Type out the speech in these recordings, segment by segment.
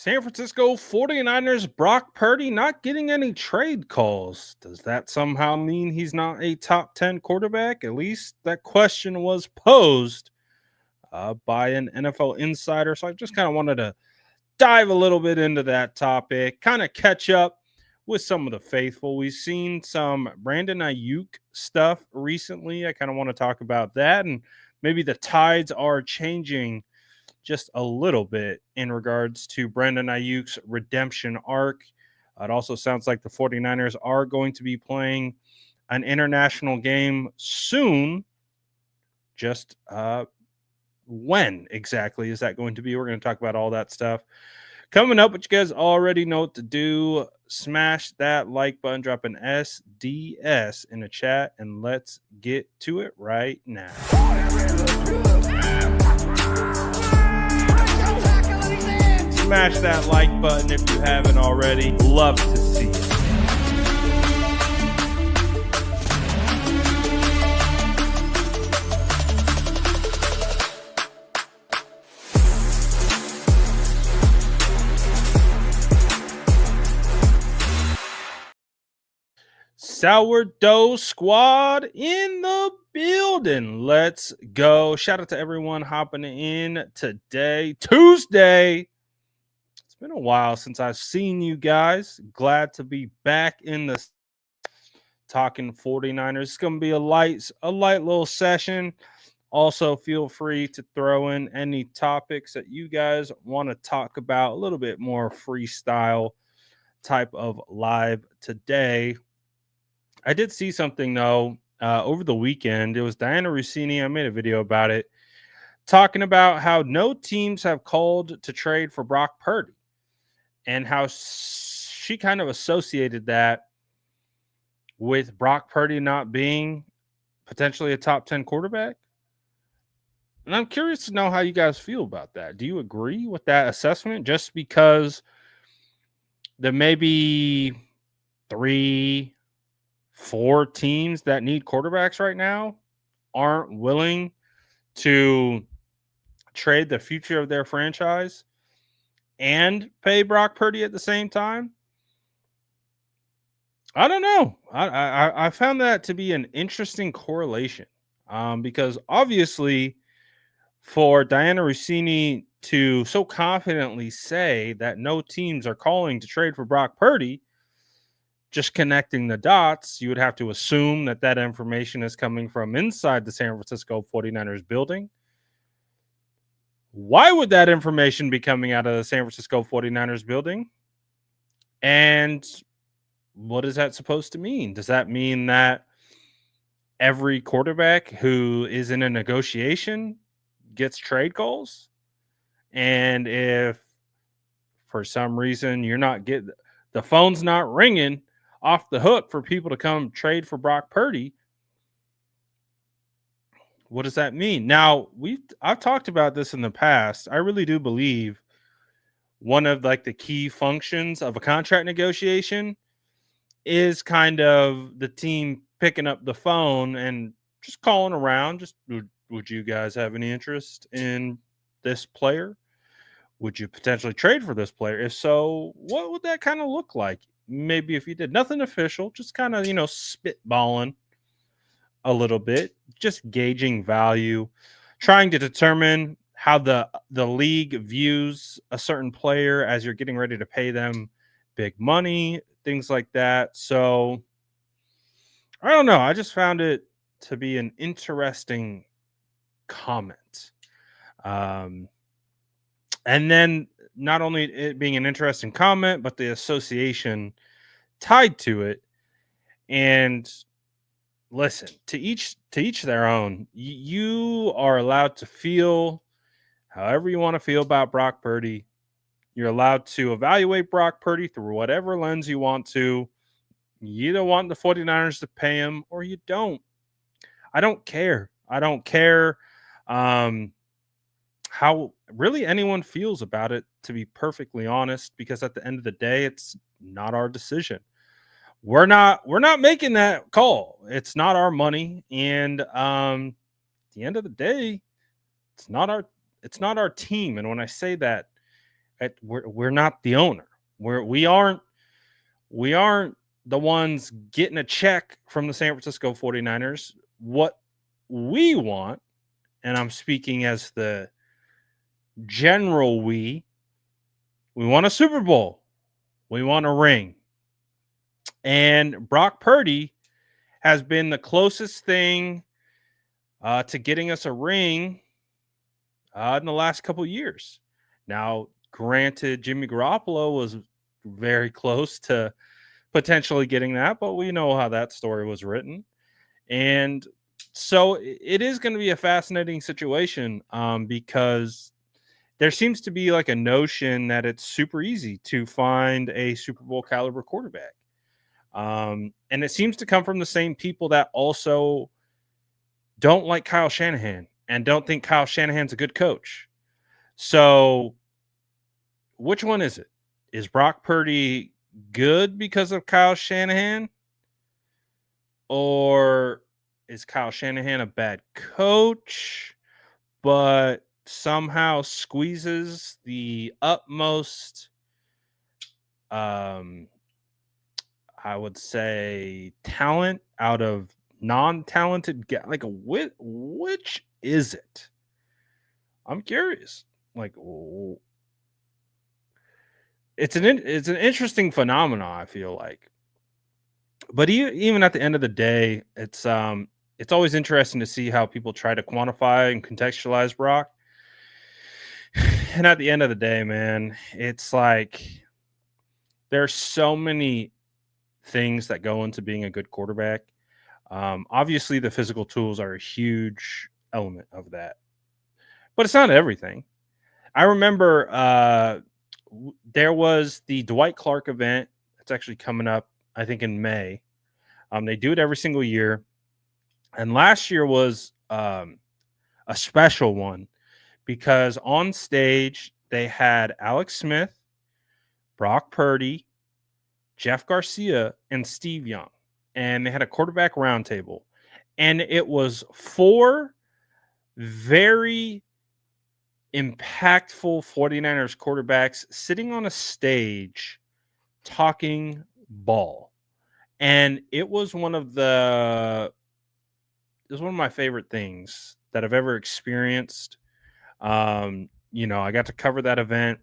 San Francisco 49ers Brock Purdy not getting any trade calls. Does that somehow mean he's not a top 10 quarterback? At least that question was posed by an NFL insider. So I just kind of wanted to dive a little bit into that topic, kind of catch up with some of the faithful. We've seen some Brandon Aiyuk stuff recently. I kind of want to talk about that, and maybe the tides are changing just a little bit in regards to Brandon Ayuk's redemption arc. It also sounds like the 49ers are going to be playing an international game soon. Just when exactly is that going to be? We're going to talk about all that stuff coming up, but you guys already know what to do. Smash that like button, drop an SDS in the chat, and let's get to it right now. Smash that like button if you haven't already. Love to see it. Sourdough Squad in the building. Let's go. Shout out to everyone hopping in today, Tuesday. It's been a while since I've seen you guys. Glad to be back in the talking 49ers. It's going to be a light little session. Also, feel free to throw in any topics that you guys want to talk about. A little bit more freestyle type of live today. I did see something, though, over the weekend. It was Diana Rossini. I made a video about it, talking about how no teams have called to trade for Brock Purdy and how she kind of associated that with Brock Purdy not being potentially a top 10 quarterback. And I'm curious to know how you guys feel about that. Do you agree with that assessment? Just because there may be 3, 4 teams that need quarterbacks right now aren't willing to trade the future of their franchise and pay Brock Purdy at the same time? I don't know. I found that to be an interesting correlation because obviously for Diana Rossini to so confidently say that no teams are calling to trade for Brock Purdy, just connecting the dots, you would have to assume that that information is coming from inside the San Francisco 49ers building. Why would that information be coming out of the San Francisco 49ers building? And what is that supposed to mean? Does that mean that every quarterback who is in a negotiation gets trade calls? And if for some reason you're not getting the phone's not ringing off the hook for people to come trade for Brock Purdy, what does that mean? Now, I've talked about this in the past. I really do believe one of like the key functions of a contract negotiation is kind of the team picking up the phone and just calling around. Just would you guys have any interest in this player? Would you potentially trade for this player? If so, what would that kind of look like? Maybe if you did nothing official, just kind of, spitballing a little bit, just gauging value, trying to determine how the league views a certain player as you're getting ready to pay them big money, things like that. So I don't know. I just found it to be an interesting comment. And then not only it being an interesting comment, but the association tied to it. And listen, to each their own. You are allowed to feel however you want to feel about Brock Purdy. You're allowed to evaluate Brock Purdy through whatever lens you want to. You either want the 49ers to pay him or you don't. I don't care. I don't care how really anyone feels about it, to be perfectly honest, because at the end of the day, it's not our decision. We're not making that call. It's not our money. And at the end of the day, it's not our team. And when I say that, We're not the owner. We aren't the ones getting a check from the San Francisco 49ers. What we want, and I'm speaking as the general we want a Super Bowl. We want a ring. And Brock Purdy has been the closest thing to getting us a ring in the last couple of years. Now, granted, Jimmy Garoppolo was very close to potentially getting that, but we know how that story was written. And so it is going to be a fascinating situation because there seems to be like a notion that it's super easy to find a Super Bowl caliber quarterback. And it seems to come from the same people that also don't like Kyle Shanahan and don't think Kyle Shanahan's a good coach. So which one is it? Is Brock Purdy good because of Kyle Shanahan? Or is Kyle Shanahan a bad coach, but somehow squeezes the utmost, I would say, talent out of non-talented guy? Like, which is it? I'm curious. Like, it's an interesting phenomenon, I feel like. But even at the end of the day, it's always interesting to see how people try to quantify and contextualize Brock. And at the end of the day, man, it's like there's so many things that go into being a good quarterback. Obviously, the physical tools are a huge element of that, but it's not everything. I remember there was the Dwight Clark event. It's actually coming up, I think, in May. They do it every single year. And last year was a special one because on stage they had Alex Smith, Brock Purdy, Jeff Garcia, and Steve Young. And they had a quarterback roundtable. And it was 4 very impactful 49ers quarterbacks sitting on a stage talking ball. And it was one of my favorite things that I've ever experienced. I got to cover that event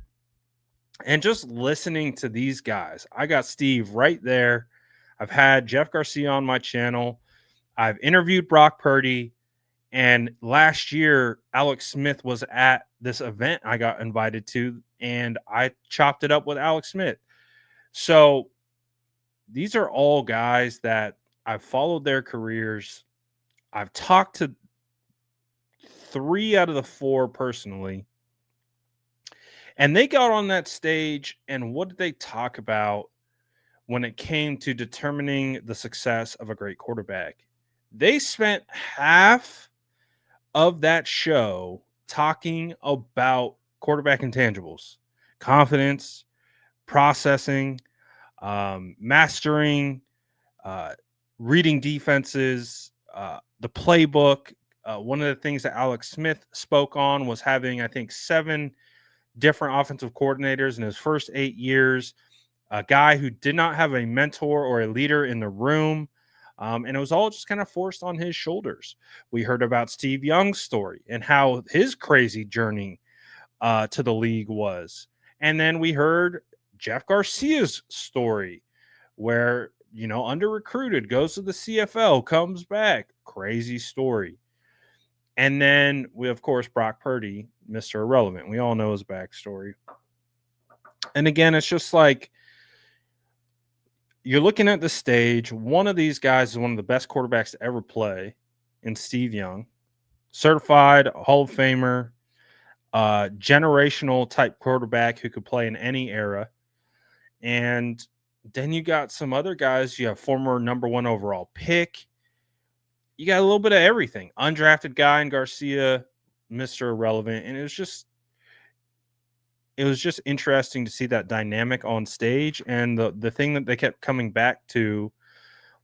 and just listening to these guys. I got Steve right there. I've had Jeff Garcia on my channel. I've interviewed Brock Purdy. And last year, Alex Smith was at this event I got invited to, and I chopped it up with Alex Smith. So these are all guys that I've followed their careers. I've talked to 3 out of the 4 personally. And they got on that stage, and what did they talk about when it came to determining the success of a great quarterback? They spent half of that show talking about quarterback intangibles, confidence, processing, mastering, reading defenses, the playbook. One of the things that Alex Smith spoke on was having, I think, 7 different offensive coordinators in his first 8 years, a guy who did not have a mentor or a leader in the room. And it was all just kind of forced on his shoulders. We heard about Steve Young's story and how his crazy journey to the league was. And then we heard Jeff Garcia's story where, under recruited, goes to the CFL, comes back. Crazy story. And then we, of course, Brock Purdy, Mr. Irrelevant. We all know his backstory. And again, it's just like you're looking at the stage. One of these guys is one of the best quarterbacks to ever play in Steve Young, certified Hall of Famer, generational type quarterback who could play in any era. And then you got some other guys. You have former number 1 overall pick. You got a little bit of everything. Undrafted guy in Garcia, Mr. Irrelevant. And it was just interesting to see that dynamic on stage. And the thing that they kept coming back to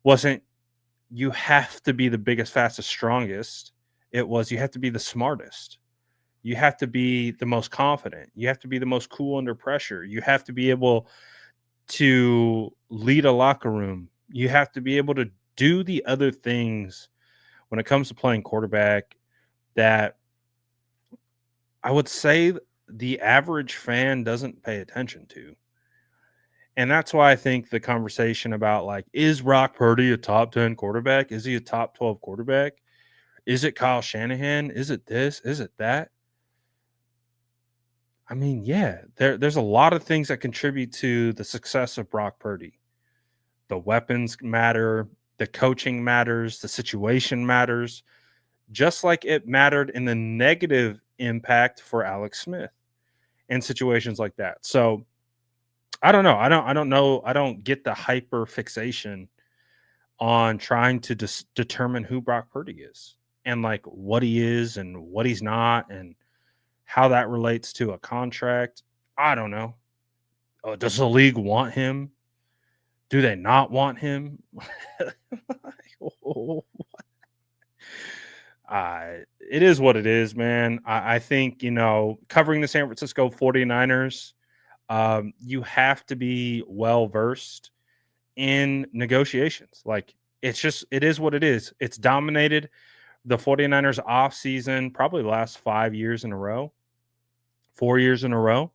wasn't you have to be the biggest, fastest, strongest. It was you have to be the smartest. You have to be the most confident. You have to be the most cool under pressure. You have to be able to lead a locker room. You have to be able to do the other things when it comes to playing quarterback that I would say the average fan doesn't pay attention to. And that's why I think the conversation about like, is Brock Purdy a top 10 quarterback? Is he a top 12 quarterback? Is it Kyle Shanahan? Is it this? Is it that? I mean, yeah, there's a lot of things that contribute to the success of Brock Purdy. The weapons matter, the coaching matters, the situation matters, just like it mattered in the negative impact for Alex Smith and situations like that. So I don't know. I don't know. I don't get the hyper fixation on trying to determine who Brock Purdy is and like what he is and what he's not and how that relates to a contract. I don't know. Does the league want him? Do they not want him? It is what it is, man. I think, covering the San Francisco 49ers, you have to be well versed in negotiations. Like, it is what it is. It's dominated the 49ers off season probably the last 5 years in a row, 4 years in a row,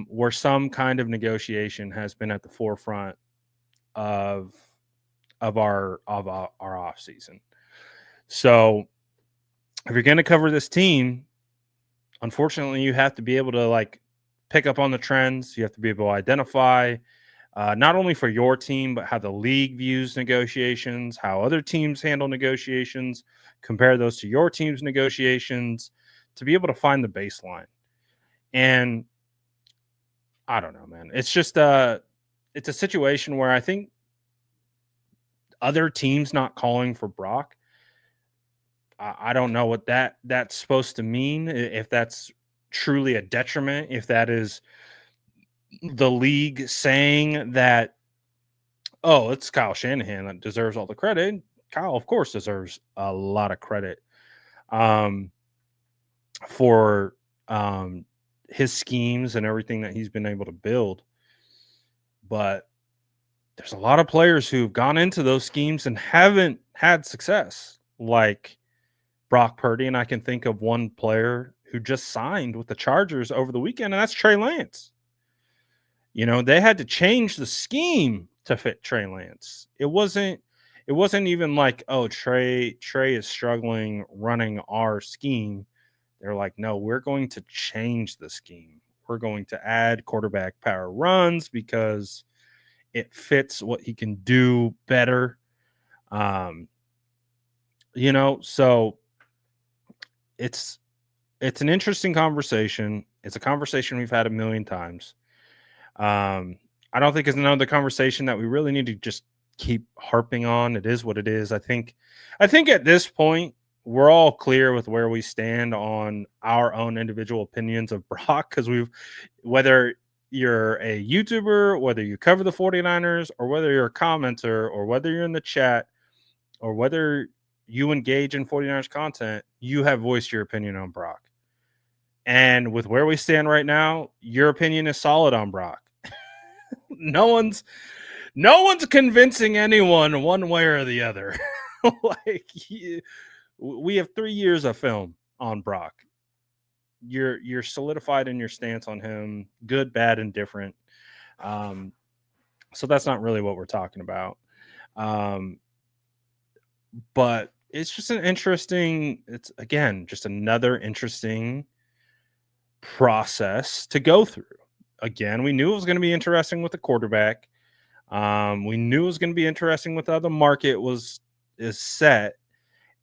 where some kind of negotiation has been at the forefront of our off season. So if you're going to cover this team, unfortunately, you have to be able to like pick up on the trends. You have to be able to identify not only for your team, but how the league views negotiations, how other teams handle negotiations, compare those to your team's negotiations to be able to find the baseline. And I don't know, man. It's just it's a situation where I think other teams not calling for Brock, I don't know what that's supposed to mean. If that's truly a detriment, if that is the league saying that, oh, it's Kyle Shanahan that deserves all the credit. Kyle, of course, deserves a lot of credit um, for his schemes and everything that he's been able to build. But there's a lot of players who've gone into those schemes and haven't had success, like Brock Purdy. And I can think of one player who just signed with the Chargers over the weekend, and that's Trey Lance. They had to change the scheme to fit Trey Lance. It wasn't even like, oh, Trey is struggling running our scheme. They're like, no, we're going to change the scheme. We're going to add quarterback power runs because it fits what he can do better. So it's an interesting conversation. It's a conversation we've had a million times. I don't think it's another conversation that we really need to just keep harping on. It is what it is. I think at this point we're all clear with where we stand on our own individual opinions of Brock, because whether you're a YouTuber, whether you cover the 49ers, or whether you're a commenter, or whether you're in the chat, or whether you engage in 49ers content, you have voiced your opinion on Brock. And with where we stand right now, your opinion is solid on Brock. No one's convincing anyone one way or the other. We have 3 years of film on Brock. You're solidified in your stance on him, good, bad, and different. So that's not really what we're talking about. But it's just it's again just another interesting process to go through. Again, we knew it was going to be interesting with the quarterback. We knew it was going to be interesting with how the market is set.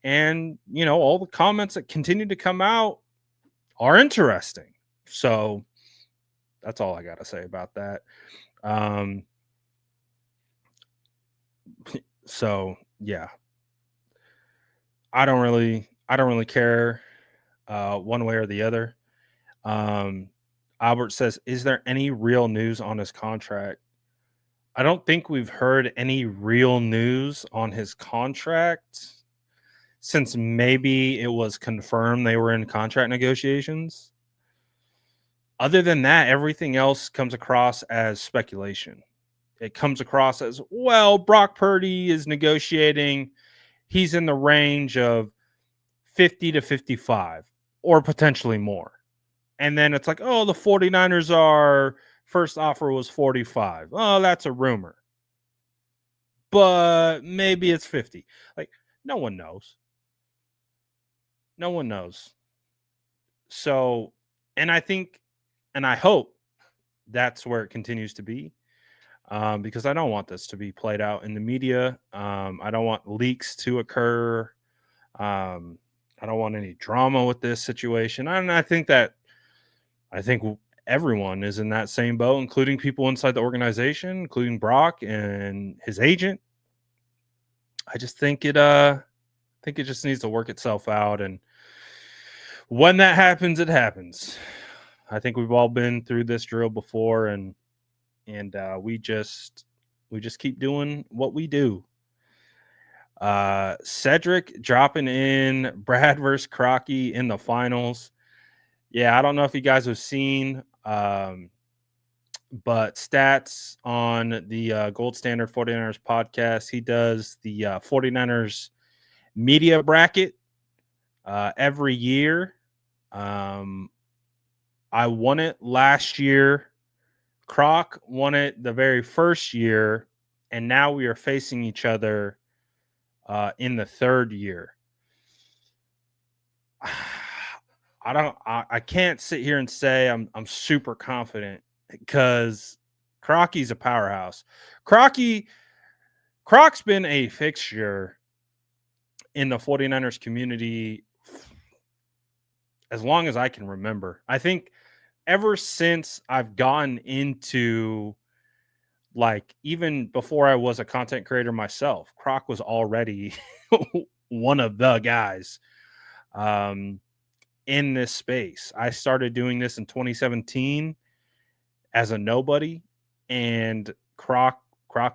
And, all the comments that continue to come out are interesting. So that's all I got to say about that. So yeah, I don't really care one way or the other. Albert says, is there any real news on his contract? I don't think we've heard any real news on his contract. since maybe it was confirmed they were in contract negotiations. Other than that, everything else comes across as speculation. It comes across as, well, Brock Purdy is negotiating. He's in the range of 50 to 55 or potentially more. And then it's like, oh, the 49ers are first offer was 45. Oh, that's a rumor. But maybe it's 50. Like, no one knows. No one knows. So, and I think, and I hope that's where it continues to be, because I don't want this to be played out in the media. I don't want leaks to occur. I don't want any drama with this situation. And I think everyone is in that same boat, including people inside the organization, including Brock and his agent. I just think it just needs to work itself out, and when that happens, it happens. I think we've all been through this drill before, and we just keep doing what we do. Cedric dropping in Brad versus Crocky in the finals. Yeah, I don't know if you guys have seen, but Stats on the Gold Standard 49ers podcast, he does the 49ers media bracket every year. I won it last year. Croc won it the very first year, and now we are facing each other in the third year. I can't sit here and say I'm super confident, because Crocky's a powerhouse. Croc's been a fixture in the 49ers community as long as I can remember. I think ever since I've gotten into, like, even before I was a content creator myself, Croc was already one of the guys in this space. I started doing this in 2017 as a nobody, and Croc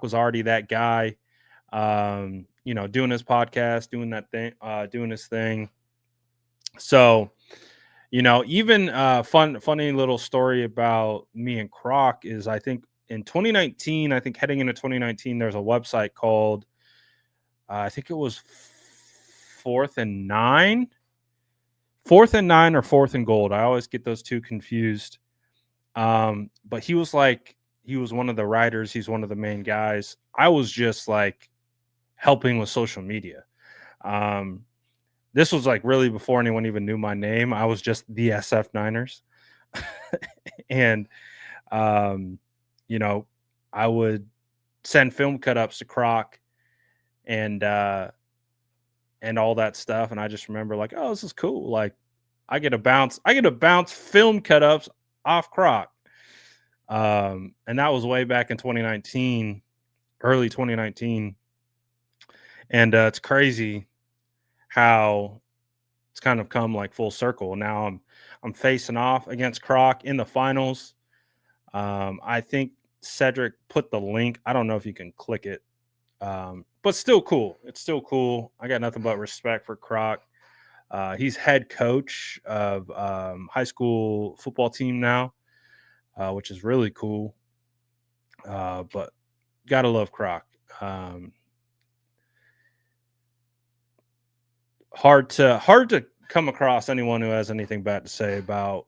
was already that guy, doing his podcast, doing that thing, doing his thing. So, even funny little story about me and Croc is, I think in 2019, heading into 2019, there's a website called, I think it was Fourth and Nine or Fourth and Gold. I always get those two confused. But he was one of the writers. He's one of the main guys. I was just like helping with social media. This was like really before anyone even knew my name. I was just the SF Niners. And, I would send film cut ups to Croc and all that stuff. And I just remember, like, oh, this is cool. Like, I get to bounce film cut ups off Croc. And that was way back in 2019, early 2019. And it's crazy how it's kind of come like full circle. Now I'm facing off against Croc in the finals. I think Cedric put the link. I don't know if you can click it, but still cool. It's still cool. I got nothing but respect for Croc. He's head coach of high school football team now, which is really cool. But gotta love Croc. Hard to come across anyone who has anything bad to say about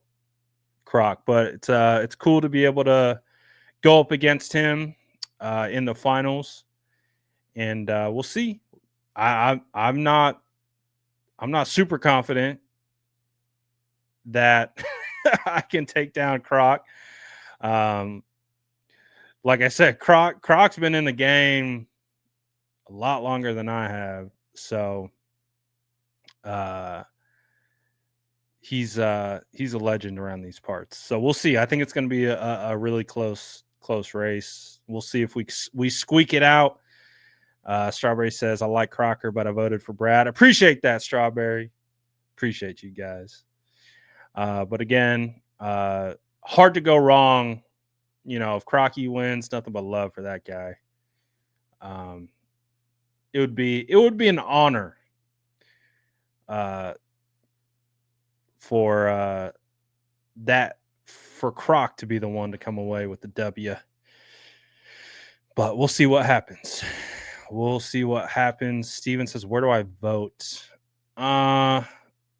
Croc, but it's cool to be able to go up against him in the finals, and we'll see. I'm not super confident that I can take down Croc. Like I said, Croc's been in the game a lot longer than I have, so he's a legend around these parts. So we'll see. I think it's going to be a really close race. We'll see if we squeak it out. Strawberry says, I like Crocker, but I voted for Brad. Appreciate that, Strawberry. Appreciate you guys. But again, hard to go wrong. If Crocky wins, nothing but love for that guy. It would be an honor uh, for that for Croc to be the one to come away with the W. But we'll see what happens. We'll see what happens. Steven says, "Where do I vote?" Uh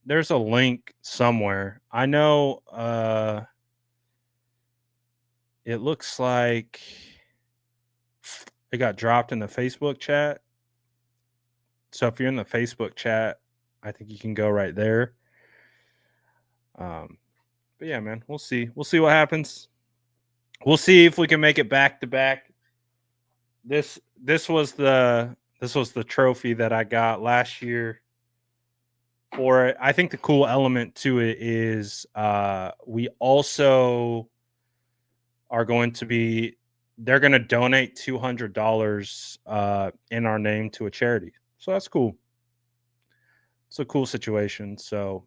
there's a link somewhere. I know it looks like it got dropped in the Facebook chat. So if you're in the Facebook chat, I think you can go right there. But yeah, man, we'll see. We'll see what happens. We'll see if we can make it back to back. This was the trophy that I got last year for it. I think the cool element to it is we also are going to be they're going to donate $200 in our name to a charity. So that's cool. It's a cool situation. So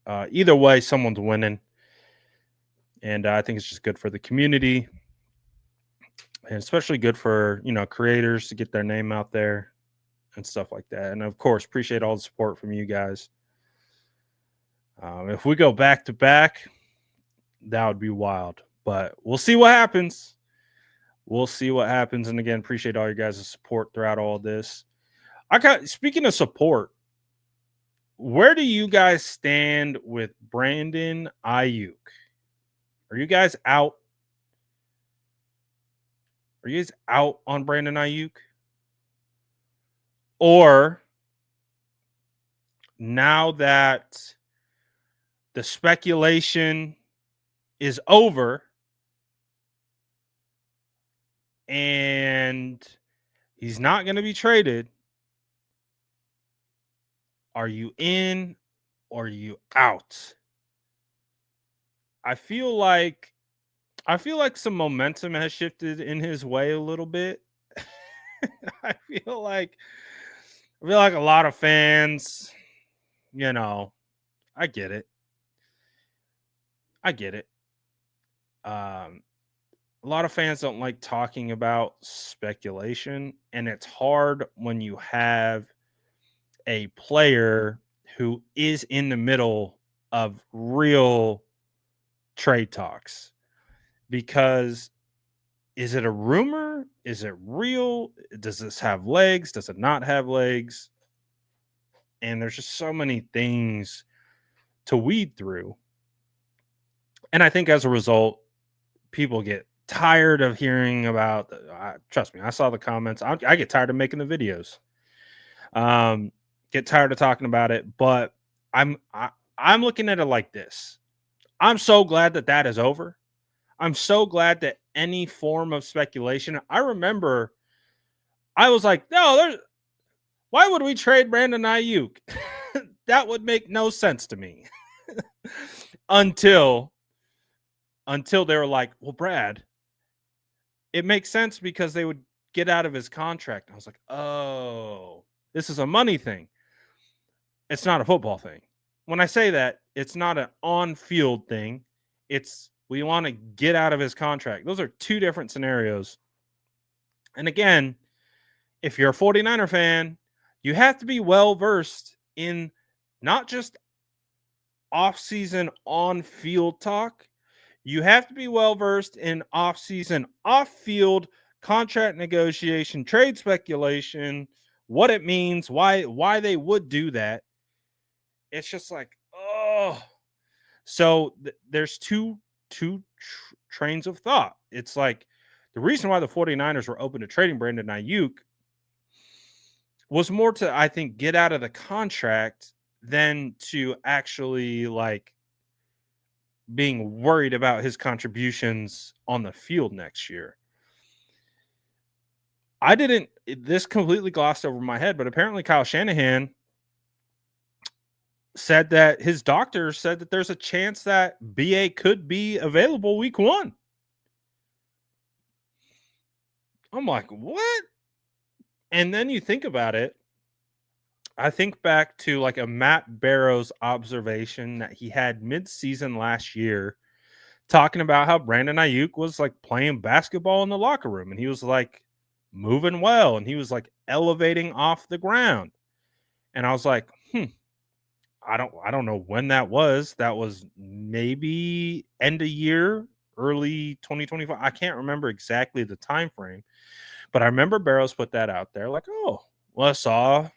either way, someone's winning, and I think it's just good for the community, and especially good for creators to get their name out there and stuff like that. And of course, appreciate all the support from you guys. If we go back to back, that would be wild. But we'll see what happens. We'll see what happens. And again, appreciate all you guys' support throughout all this. Speaking of support, where do you guys stand with Brandon Aiyuk? Are you guys out? Are you guys out on Brandon Aiyuk? Or now that the speculation is over and he's not going to be traded, are you in or are you out? I feel like some momentum has shifted in his way a little bit. I feel like a lot of fans, I get it. A lot of fans don't like talking about speculation, and it's hard when you have a player who is in the middle of real trade talks, because is it a rumor? Is it real? Does this have legs? Does it not have legs? And there's just so many things to weed through. And I think as a result, people get tired of hearing about. Trust me, I saw the comments. I get tired of making the videos. Get tired of talking about it. But I'm looking at it like this. I'm so glad that is over. I'm so glad that any form of speculation. I remember I was like, no, why would we trade Brandon Aiyuk? That would make no sense to me. until they were like, well, Brad, it makes sense because they would get out of his contract. I was like, oh, this is a money thing. It's not a football thing. When I say that, it's not an on-field thing. It's we want to get out of his contract. Those are two different scenarios. And again, if you're a 49er fan, you have to be well-versed in not just off-season on-field talk. You have to be well-versed in off-season, off-field contract negotiation, trade speculation, what it means, why they would do that. It's just like, oh. So there's two trains of thought. It's like the reason why the 49ers were open to trading Brandon Aiyuk was more to, I think, get out of the contract than to actually like being worried about his contributions on the field next year. This completely glossed over my head, but apparently Kyle Shanahan said that his doctor said that there's a chance that BA could be available week 1. I'm like, what? And then you think about it. I think back to like a Matt Barrows observation that he had mid-season last year, talking about how Brandon Aiyuk was like playing basketball in the locker room, and he was like moving well, and he was like elevating off the ground. And I was like, I don't know when that was. That was maybe end of year, early 2025. I can't remember exactly the time frame, but I remember Barrows put that out there like, "Oh, well, I saw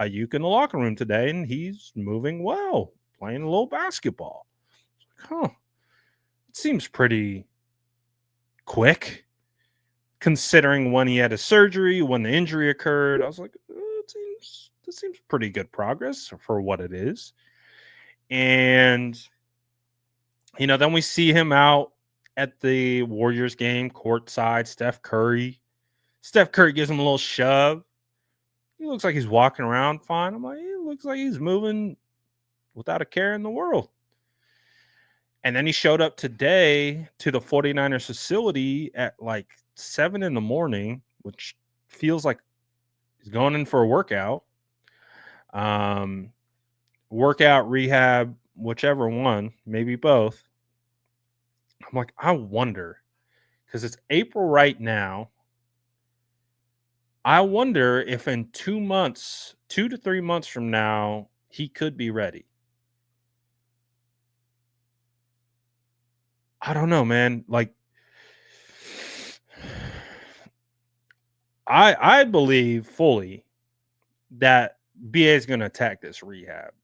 Aiyuk in the locker room today and he's moving well, playing a little basketball." Huh. It seems pretty quick considering when he had his surgery, when the injury occurred. I was like, this seems pretty good progress for what it is. And then we see him out at the Warriors game, courtside. Steph Curry gives him a little shove. He looks like he's walking around fine. I'm like, he looks like he's moving without a care in the world. And then he showed up today to the 49ers facility at like 7 in the morning, which feels like he's going in for a workout. Workout, rehab, whichever one, maybe both. I'm like, I wonder, because it's April right now. I wonder if in 2 months, 2 to 3 months from now, he could be ready. I don't know, man. Like, I believe fully that BA is going to attack this rehab.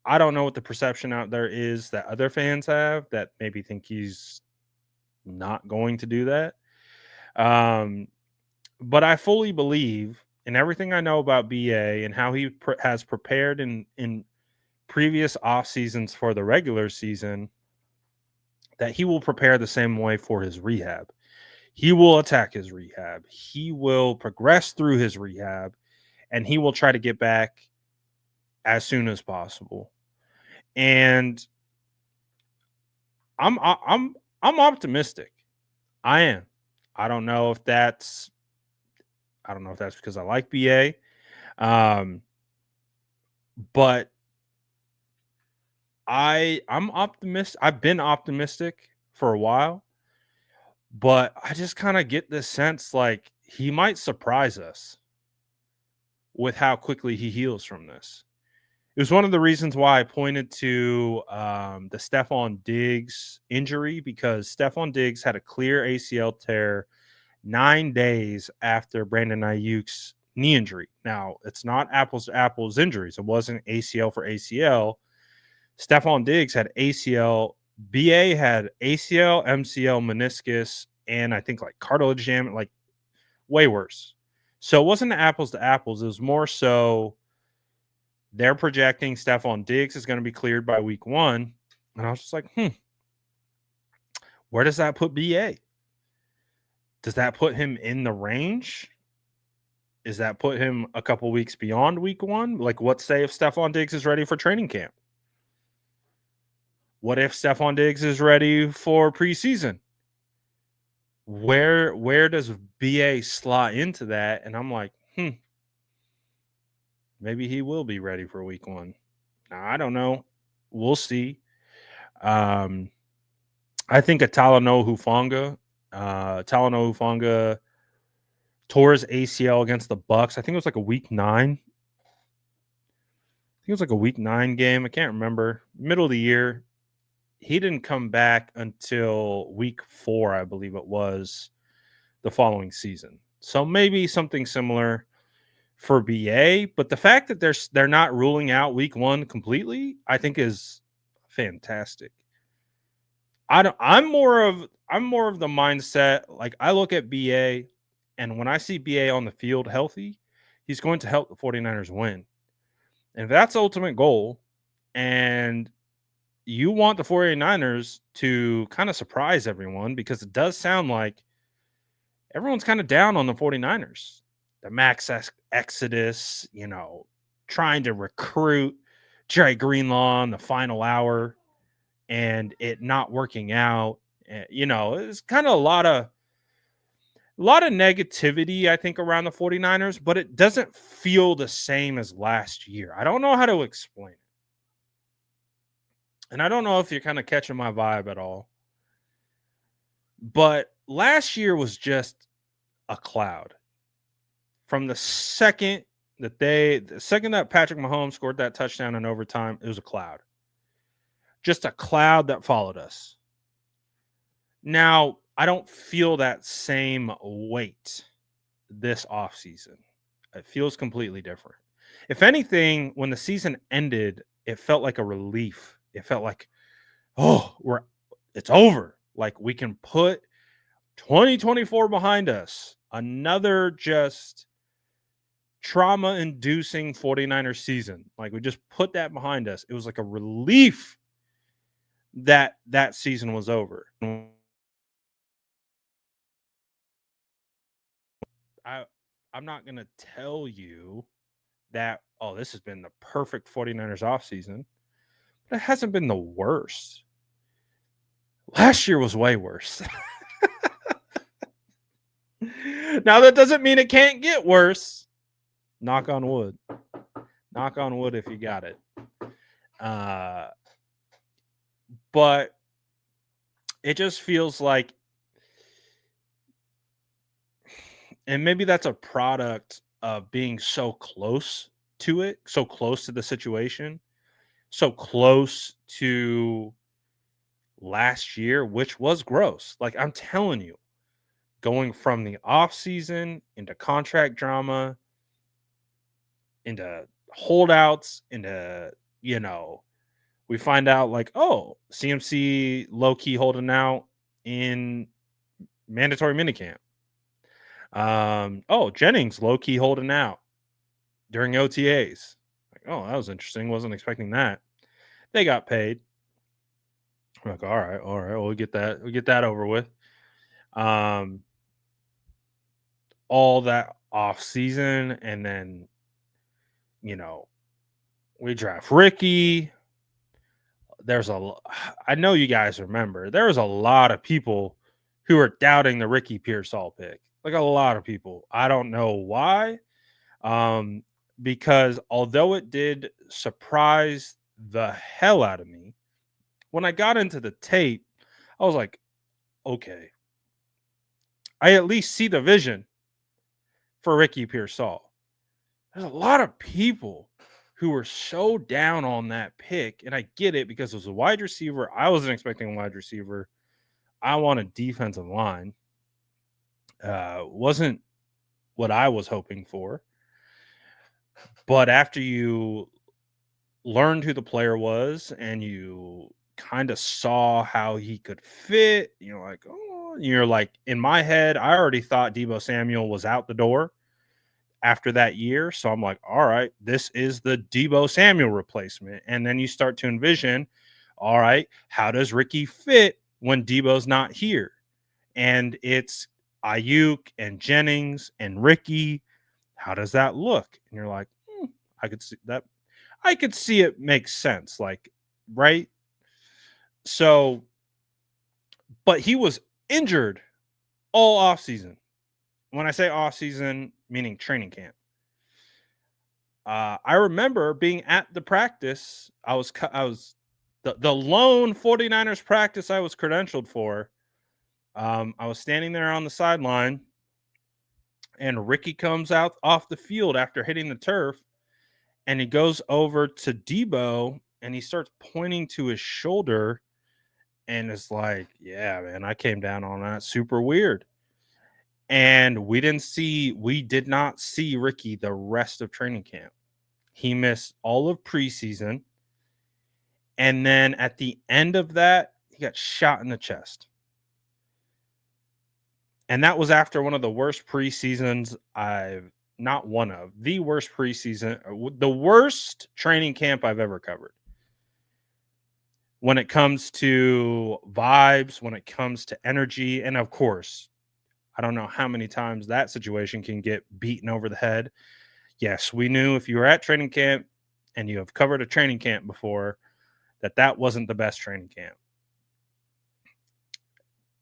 I don't know what the perception out there is that other fans have that maybe think he's not going to do that. But I fully believe in everything I know about BA and how he has prepared in previous off seasons for the regular season, that he will prepare the same way for his rehab. He will attack his rehab. He will progress through his rehab, and he will try to get back as soon as possible. And I'm optimistic. I am. I don't know if that's because I like BA. But I'm optimistic. I've been optimistic for a while, but I just kind of get this sense like he might surprise us with how quickly he heals from this. It was one of the reasons why I pointed to the Stephon Diggs injury, because Stephon Diggs had a clear ACL tear 9 days after Brandon Aiyuk's knee injury. Now, it's not apples to apples injuries. It wasn't ACL for ACL. Stephon Diggs had ACL. BA had ACL, MCL, meniscus, and I think like cartilage damage, like way worse. So it wasn't apples to apples. It was more so they're projecting Stephon Diggs is going to be cleared by week 1. And I was just like, where does that put BA? Does that put him in the range? Does that put him a couple weeks beyond week 1? Like, what say if Stephon Diggs is ready for training camp? What if Stephon Diggs is ready for preseason? Where does BA slot into that? And I'm like, maybe he will be ready for week 1. Now, I don't know. We'll see. I think of Talanoa Hufanga tore his ACL against the Bucks. I think it was like a week 9. I think it was like a week 9 game. I can't remember. Middle of the year. He didn't come back until week 4, I believe it was, the following season. So maybe something similar for BA. But the fact that they're not ruling out week 1 completely, I think is fantastic. I'm more of the mindset, like I look at BA, and when I see BA on the field healthy, he's going to help the 49ers win. And if that's the ultimate goal, and you want the 49ers to kind of surprise everyone, because it does sound like everyone's kind of down on the 49ers. The max exodus, trying to recruit Jerry Greenlaw in the final hour and it not working out. It's kind of a lot of negativity, I think, around the 49ers, but it doesn't feel the same as last year. I don't know how to explain it. And I don't know if you're kind of catching my vibe at all. But last year was just a cloud. From the second The second that Patrick Mahomes scored that touchdown in overtime, it was a cloud. Just a cloud that followed us. Now, I don't feel that same weight this offseason. It feels completely different. If anything, when the season ended, it felt like a relief. It felt like, oh, it's over. Like we can put 2024 behind us. Another just trauma-inducing 49ers season. Like we just put that behind us. It was like a relief that season was over. I'm not going to tell you that, oh, this has been the perfect 49ers offseason, but it hasn't been the worst. Last year was way worse. Now, that doesn't mean it can't get worse. Knock on wood. Knock on wood if you got it. But it just feels like, and maybe that's a product of being so close to it, so close to the situation, so close to last year, which was gross. Like I'm telling you, going from the off season into contract drama, into holdouts, into, we find out like, oh, CMC low key holding out in mandatory minicamp. Oh, Jennings low key holding out during OTAs. Like, oh, that was interesting. Wasn't expecting that. They got paid. I'm like, all right, we'll get that over with. All that off season, and then we draft Ricky. I know you guys remember, there was a lot of people who were doubting the Ricky Pearsall pick. Like a lot of people. I don't know why. Because although it did surprise the hell out of me, when I got into the tape, I was like, okay, I at least see the vision for Ricky Pearsall. There's a lot of people who were so down on that pick, and I get it because it was a wide receiver. I wasn't expecting a wide receiver. I wanted defensive line. Wasn't what I was hoping for. But after you learned who the player was and you kind of saw how he could fit, you're like, in my head, I already thought Deebo Samuel was out the door after that year. So I'm like, all right, this is the Deebo Samuel replacement. And then you start to envision, all right, how does Ricky fit when Deebo's not here? And it's Aiyuk and Jennings and Ricky. How does that look? And you're like, I could see that. I could see it makes sense. Like, right? So, but he was injured all offseason. When I say offseason, meaning training camp. I remember being at the practice. I was the lone 49ers practice I was credentialed for. I was standing there on the sideline, and Ricky comes out off the field after hitting the turf, and he goes over to Deebo, and he starts pointing to his shoulder, and it's like, yeah, man, I came down on that. Super weird. And we did not see Ricky the rest of training camp. He missed all of preseason. And then at the end of that, he got shot in the chest. And that was after one of the worst preseasons the worst preseason, the worst training camp I've ever covered. When it comes to vibes, when it comes to energy, and of course, I don't know how many times that situation can get beaten over the head. Yes, we knew if you were at training camp and you have covered a training camp before, that wasn't the best training camp.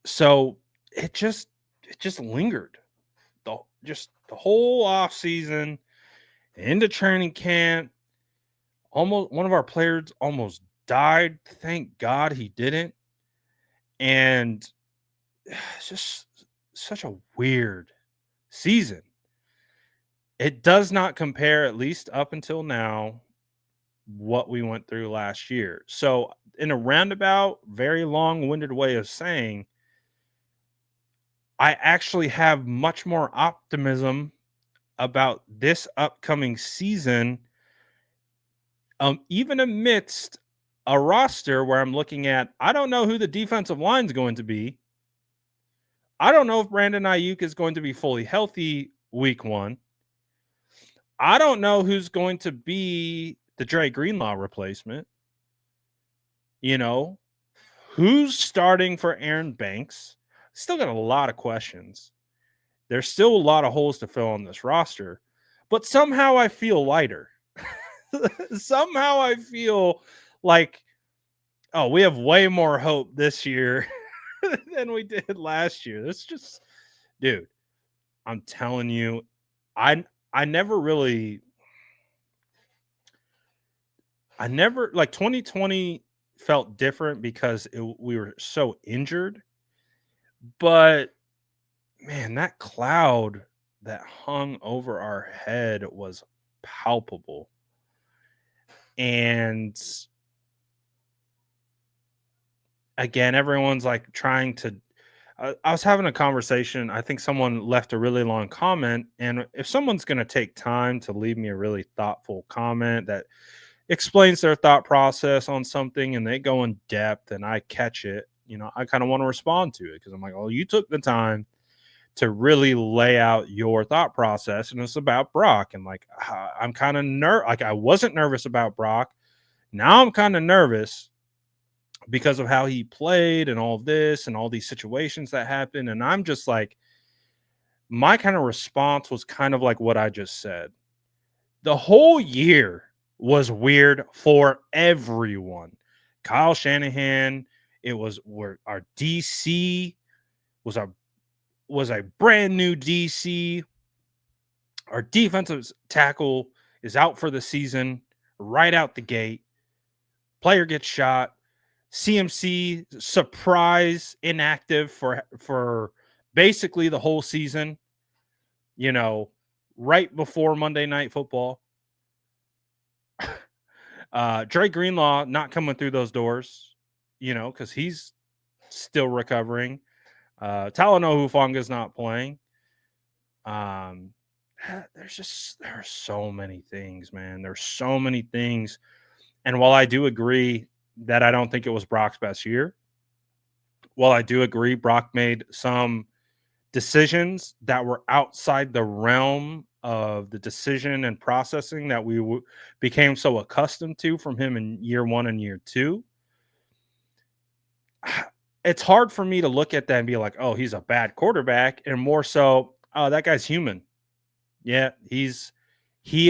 So it just lingered. The whole off season into training camp. Almost one of our players almost died. Thank God he didn't. And it's just such a weird season. it does not compare, at least up until now, what we went through last year. So, in a roundabout, very long-winded way of saying, I actually have much more optimism about this upcoming season, even amidst a roster where I'm looking at, I don't know who the defensive line is going to be. I don't know if Brandon Aiyuk is going to be fully healthy week 1. I don't know who's going to be the Dre Greenlaw replacement. You know, who's starting for Aaron Banks? Still got a lot of questions. There's still a lot of holes to fill on this roster, but somehow I feel lighter. Somehow I feel like, oh, we have way more hope this year than we did last year. That's just, dude, I'm telling you, I I never really I never like 2020 felt different because we were so injured, but man, that cloud that hung over our head was palpable. And again, everyone's like trying to. I was having a conversation. I think someone left a really long comment. And if someone's going to take time to leave me a really thoughtful comment that explains their thought process on something and they go in depth and I catch it, I kind of want to respond to it because I'm like, oh, you took the time to really lay out your thought process, and it's about Brock. And like, I'm kind of like I wasn't nervous about Brock. Now I'm kind of nervous because of how he played and all of this and all these situations that happened. And I'm just like, my kind of response was kind of like what I just said. The whole year was weird for everyone. Kyle Shanahan, it was where our DC was a brand new DC. Our defensive tackle is out for the season, right out the gate. Player gets shot. CMC surprise inactive for basically the whole season. Right before Monday Night Football. Dre Greenlaw not coming through those doors, because he's still recovering. Talanoa Hufanga's not playing. There are so many things, man. There's so many things. And while I do agree that I don't think it was Brock's best year, while I do agree Brock made some decisions that were outside the realm of the decision and processing that we became so accustomed to from him in year 1 and year 2, it's hard for me to look at that and be like, oh, he's a bad quarterback, and more so, oh, that guy's human. Yeah, he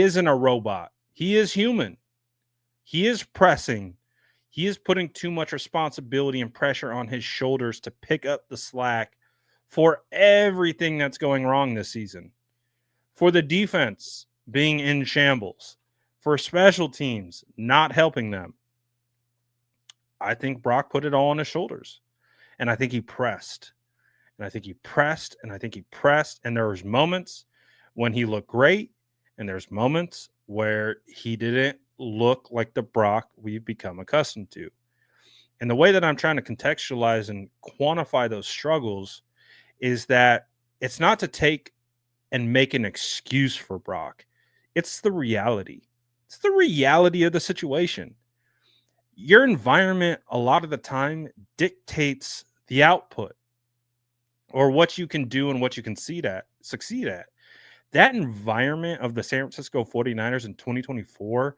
isn't a robot. He is human. He is pressing. He is putting too much responsibility and pressure on his shoulders to pick up the slack for everything that's going wrong this season. For the defense being in shambles, for special teams not helping them. I think Brock put it all on his shoulders. And I think he pressed. And I think he pressed. And I think he pressed. And there was moments when he looked great. And there's moments where he didn't look like the Brock we've become accustomed to. And the way that I'm trying to contextualize and quantify those struggles is that it's not to take and make an excuse for Brock. It's the reality. It's the reality of the situation. Your environment, a lot of the time, dictates the output or what you can do and what you can succeed at. That environment of the San Francisco 49ers in 2024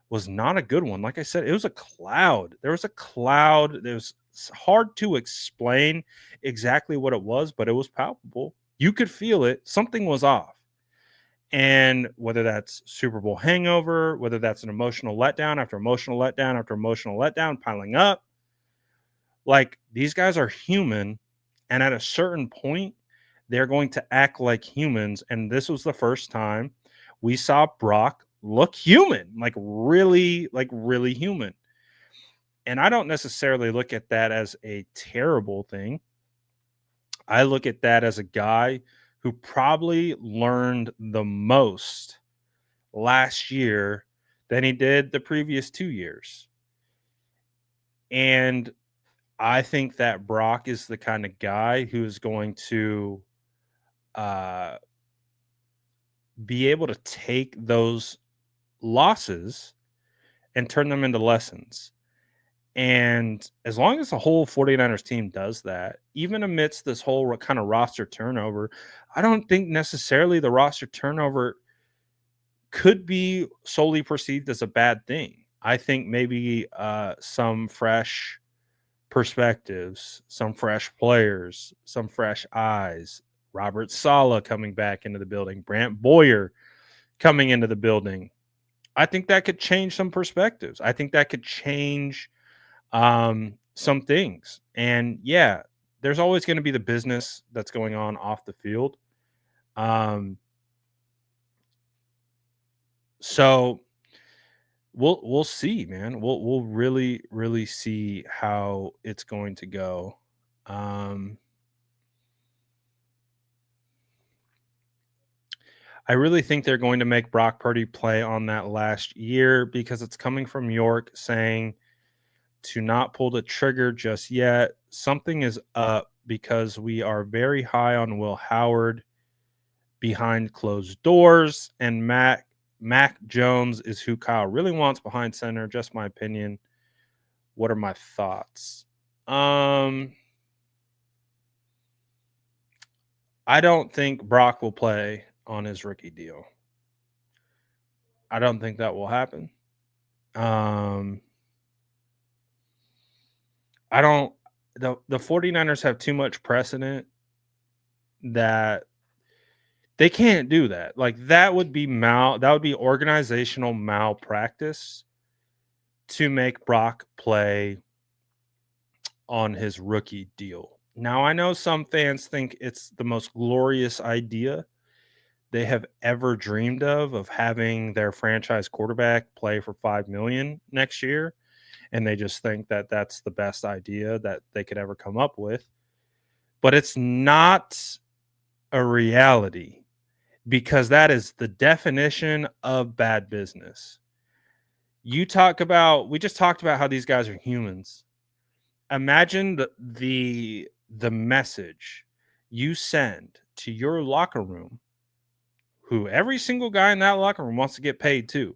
was not a good one. Like I said, it was a cloud. There was a cloud. It was hard to explain exactly what it was, but it was palpable. You could feel it. Something was off. And whether that's Super Bowl hangover, whether that's an emotional letdown after emotional letdown after emotional letdown piling up, like these guys are human. And at a certain point, they're going to act like humans. And this was the first time we saw Brock look human, like really human. And I don't necessarily look at that as a terrible thing. I look at that as a guy who probably learned the most last year than he did the previous 2 years. And I think that Brock is the kind of guy who is going to uh, be able to take those losses and turn them into lessons. And as long as the whole 49ers team does that, even amidst this whole kind of roster turnover, I don't think necessarily the roster turnover could be solely perceived as a bad thing. I think maybe some fresh perspectives, some fresh players, some fresh eyes. Robert Saleh coming back into the building, Brant Boyer coming into the building. I think that could change some perspectives. I think that could change some things. And yeah, there's always going to be the business that's going on off the field. So we'll see, man. We'll really see how it's going to go. I really think they're going to make Brock Purdy play on that last year because it's coming from York saying to not pull the trigger just yet. Something is up because we are very high on Will Howard behind closed doors, and Mac Jones is who Kyle really wants behind center. Just my opinion. What are my thoughts? I don't think Brock will play on his rookie deal. I don't think that will happen. I don't the 49ers have too much precedent that they can't do that. Like that would be organizational malpractice to make Brock play on his rookie deal. Now I know some fans think it's the most glorious idea they have ever dreamed of having their franchise quarterback play for $5 million next year, and they just think that that's the best idea that they could ever come up with. But it's not a reality because that is the definition of bad business. We just talked about how these guys are humans. Imagine the message you send to your locker room, who every single guy in that locker room wants to get paid too,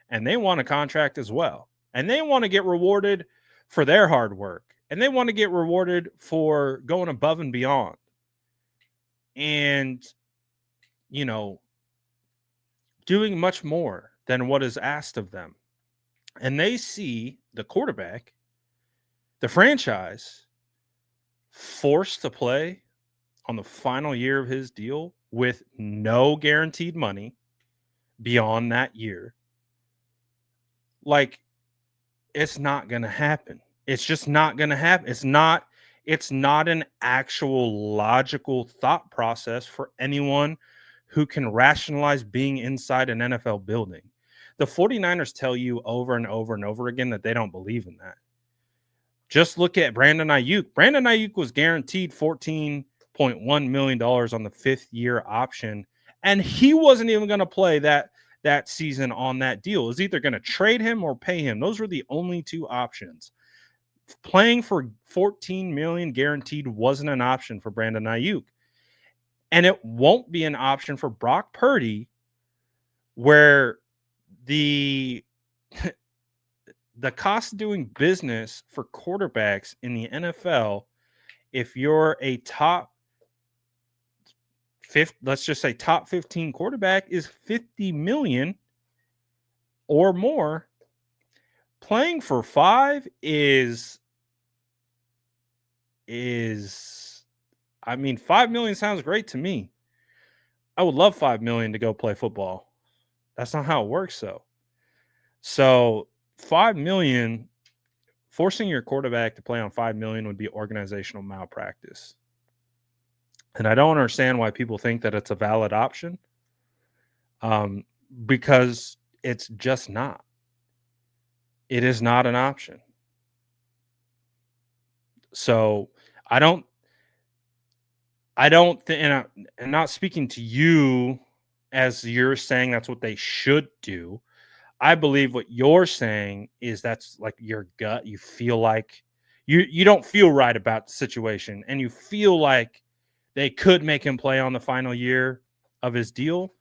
and they want a contract as well, and they want to get rewarded for their hard work, and they want to get rewarded for going above and beyond, and doing much more than what is asked of them. And they see the quarterback, the franchise, forced to play on the final year of his deal with no guaranteed money beyond that year. Like, it's not going to happen. It's just not going to happen. It's not an actual logical thought process for anyone who can rationalize being inside an NFL building. The 49ers tell you over and over and over again that they don't believe in that. Just look at Brandon Aiyuk. Brandon Aiyuk was guaranteed $14.1 million on the 5th-year option, and he wasn't even going to play that season on that deal. It was either going to trade him or pay him. Those were the only two options. Playing for $14 million guaranteed wasn't an option for Brandon Aiyuk. And it won't be an option for Brock Purdy, where the cost of doing business for quarterbacks in the NFL, if you're a let's just say top 15 quarterback, is $50 million or more. Playing for $5 is $5 million sounds great to me. I would love $5 million to go play football. That's not how it works, though. So $5 million, forcing your quarterback to play on $5 million would be organizational malpractice. And I don't understand why people think that it's a valid option, because it's just not. It is not an option. So I don't I don't think, and I'm not speaking to you as you're saying that's what they should do. I believe what you're saying is that's like your gut. You feel like you don't feel right about the situation, and you feel like they could make him play on the final year of his deal.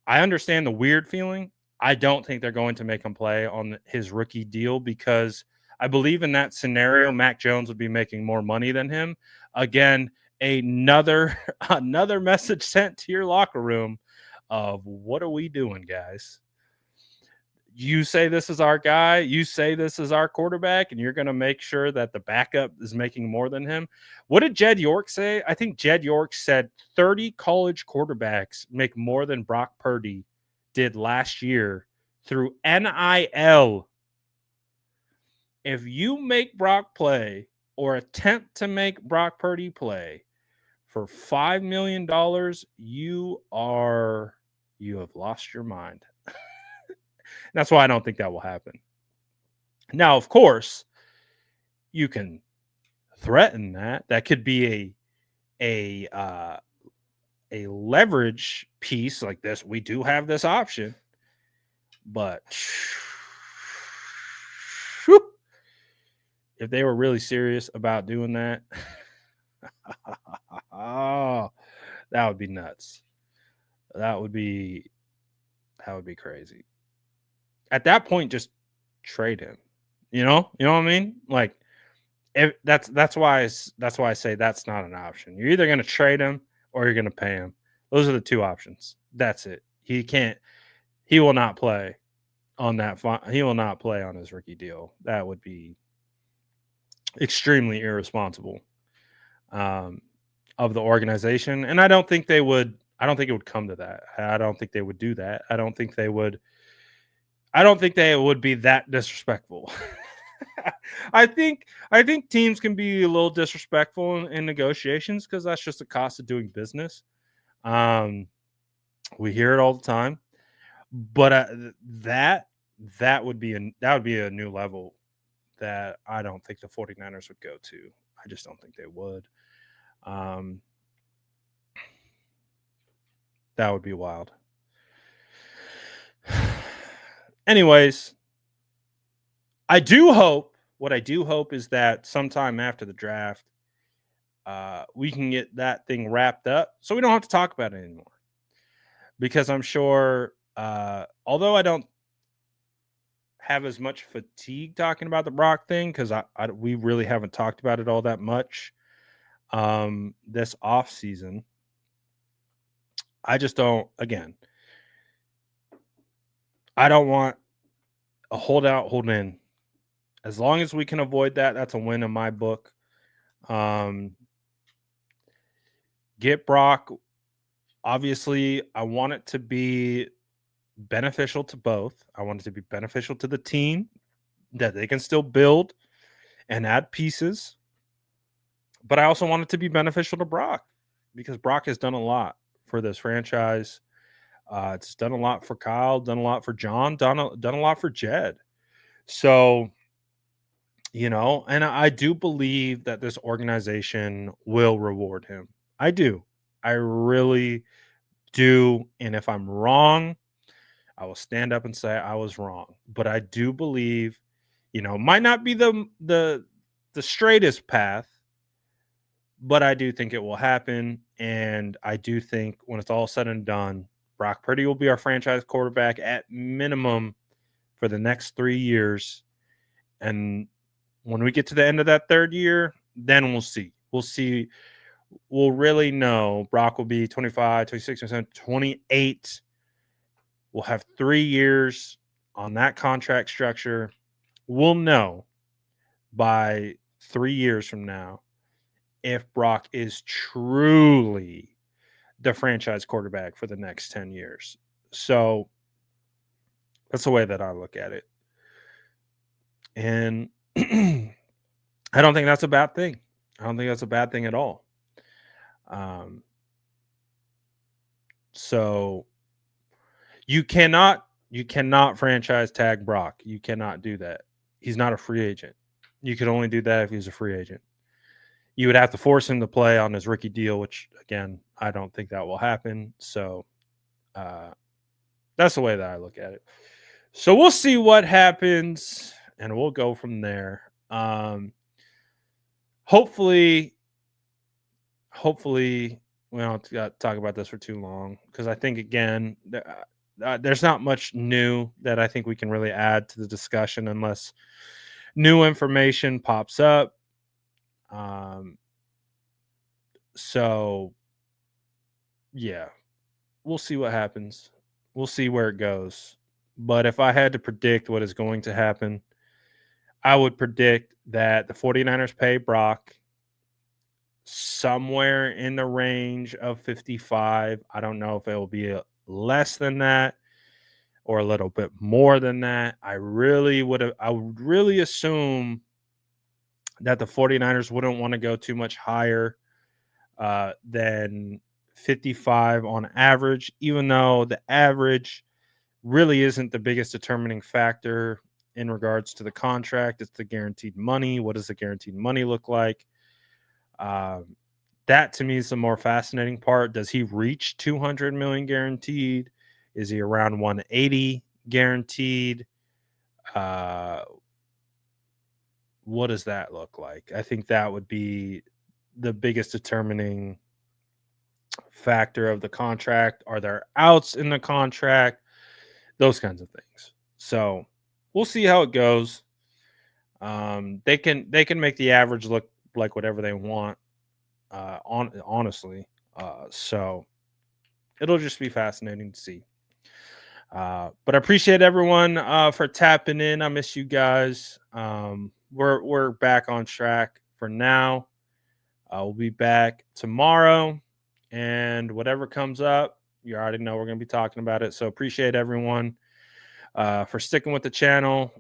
I understand the weird feeling. I don't think they're going to make him play on his rookie deal because I believe in that scenario, Mac Jones would be making more money than him. Again, another another message sent to your locker room of what are we doing, guys? You say this is our guy, you say this is our quarterback, and you're going to make sure that the backup is making more than him. What did Jed York say? I think Jed York said 30 college quarterbacks make more than Brock Purdy did last year through NIL. If you make Brock play or attempt to make Brock Purdy play for $5 million, you have lost your mind. That's why I don't think that will happen. Now, of course, you can threaten that. That could be a leverage piece like this. We do have this option, but if they were really serious about doing that, oh, that would be nuts. That would be crazy. At that point, just trade him. You know what I mean? Like, if that's why I say that's not an option. You're either going to trade him or you're going to pay him. Those are the two options. That's it. He will not play on that. He will not play on his rookie deal. That would be extremely irresponsible of the organization, and I don't think they would. I don't think it would come to that. I don't think they would do that. I don't think they would be that disrespectful. I think teams can be a little disrespectful in negotiations because that's just the cost of doing business. We hear it all the time, but that would be a new level that I don't think the 49ers would go to. I just don't think they would. That would be wild. Anyways, what I do hope is that sometime after the draft, we can get that thing wrapped up so we don't have to talk about it anymore. Because I'm sure, although I don't have as much fatigue talking about the Brock thing, because we really haven't talked about it all that much this off season. I just don't. Again, I don't want a holdout, hold in. As long as we can avoid that, that's a win in my book. Get Brock. Obviously, I want it to be beneficial to both. I want it to be beneficial to the team that they can still build and add pieces. But I also want it to be beneficial to Brock because Brock has done a lot for this franchise. It's done a lot for Kyle, done a lot for John, done a lot for Jed. So, and I do believe that this organization will reward him. I do. I really do. And if I'm wrong, I will stand up and say I was wrong. But I do believe, might not be the straightest path, but I do think it will happen. And I do think when it's all said and done, Brock Purdy will be our franchise quarterback at minimum for the next 3 years. And when we get to the end of that third year, then we'll see. We'll really know. Brock will be 25, 26, 28. We'll have 3 years on that contract structure. We'll know by 3 years from now if Brock is truly the franchise quarterback for the next 10 years. So that's the way that I look at it. And I don't think that's a bad thing. I don't think that's a bad thing at all. So you cannot franchise tag Brock. You cannot do that. He's not a free agent. You can only do that if he's a free agent. you would have to force him to play on his rookie deal, which, again, I don't think that will happen. So that's the way that I look at it. So we'll see what happens, and we'll go from there. Hopefully, we don't talk about this for too long, because I think, again, there's not much new that I think we can really add to the discussion unless new information pops up. So, yeah, we'll see what happens. We'll see where it goes. But if I had to predict what is going to happen, I would predict that the 49ers pay Brock somewhere in the range of 55. I don't know if it will be less than that or a little bit more than that. I would really assume that the 49ers wouldn't want to go too much higher than 55 on average, even though the average really isn't the biggest determining factor in regards to the contract. It's the guaranteed money. What does the guaranteed money look like? That to me is the more fascinating part. Does he reach 200 million guaranteed? Is he around 180 guaranteed? What does that look like? I think that would be the biggest determining factor of the contract. Are there outs in the contract? Those kinds of things. So we'll see how it goes. They can make the average look like whatever they want. Honestly, so it'll just be fascinating to see. But I appreciate everyone for tapping in. I miss you guys. We're back on track for now. We'll be back tomorrow, and whatever comes up, you already know we're going to be talking about it. So appreciate everyone for sticking with the channel.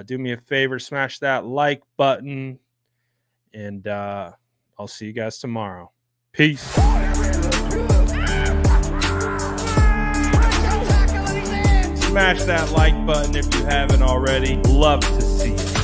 Do me a favor, smash that like button, and I'll see you guys tomorrow. Peace. Smash that like button if you haven't already. Love to see it.